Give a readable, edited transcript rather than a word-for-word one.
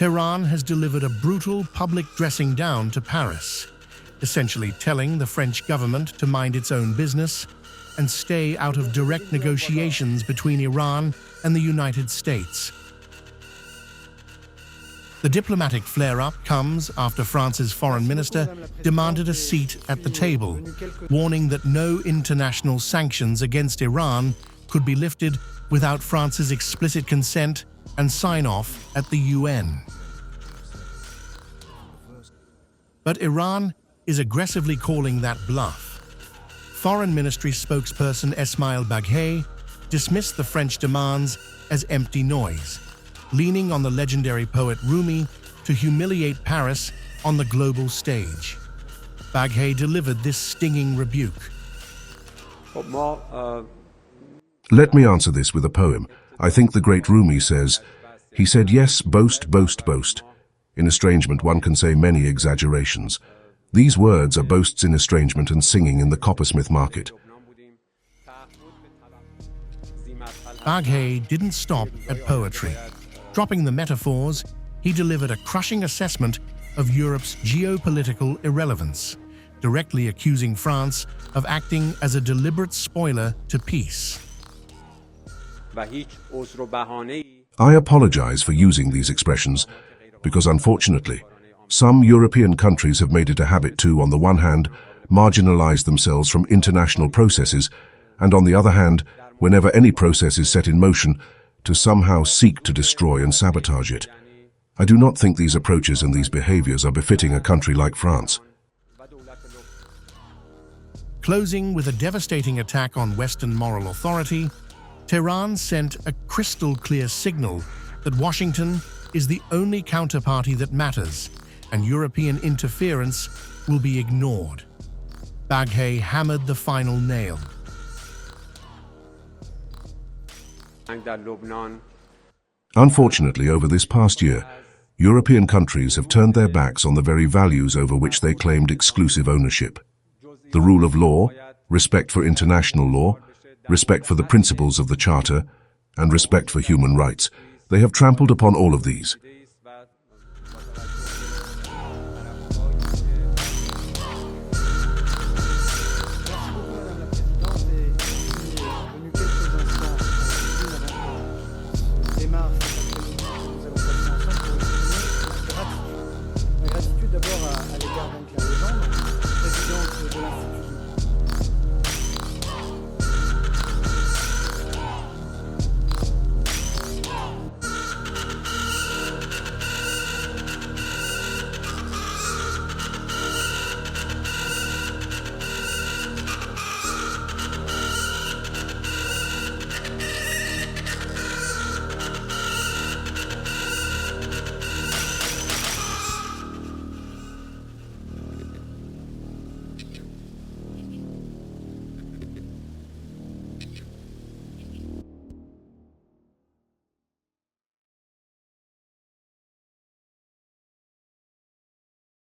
Tehran has delivered a brutal public dressing down to Paris, essentially telling the French government to mind its own business and stay out of direct negotiations between Iran and the United States. The diplomatic flare-up comes after France's foreign minister demanded a seat at the table, warning that no international sanctions against Iran could be lifted without France's explicit consent and sign-off at the UN. But Iran is aggressively calling that bluff. Foreign Ministry spokesperson Esmail Baghei dismissed the French demands as empty noise, leaning on the legendary poet Rumi to humiliate Paris on the global stage. Baghei delivered this stinging rebuke. Let me answer this with a poem. I think the great Rumi says, he said, yes, boast, boast, boast. In estrangement one can say many exaggerations. These words are boasts in estrangement and singing in the coppersmith market. Baghei didn't stop at poetry. Dropping the metaphors, he delivered a crushing assessment of Europe's geopolitical irrelevance, directly accusing France of acting as a deliberate spoiler to peace. I apologize for using these expressions because, unfortunately, some European countries have made it a habit to, on the one hand, marginalize themselves from international processes, and on the other hand, whenever any process is set in motion, to somehow seek to destroy and sabotage it. I do not think these approaches and these behaviors are befitting a country like France. Closing with a devastating attack on Western moral authority, Tehran sent a crystal-clear signal that Washington is the only counterparty that matters, and European interference will be ignored. Baghei hammered the final nail. Unfortunately, over this past year, European countries have turned their backs on the very values over which they claimed exclusive ownership. The rule of law, respect for international law, respect for the principles of the Charter, and respect for human rights. They have trampled upon all of these.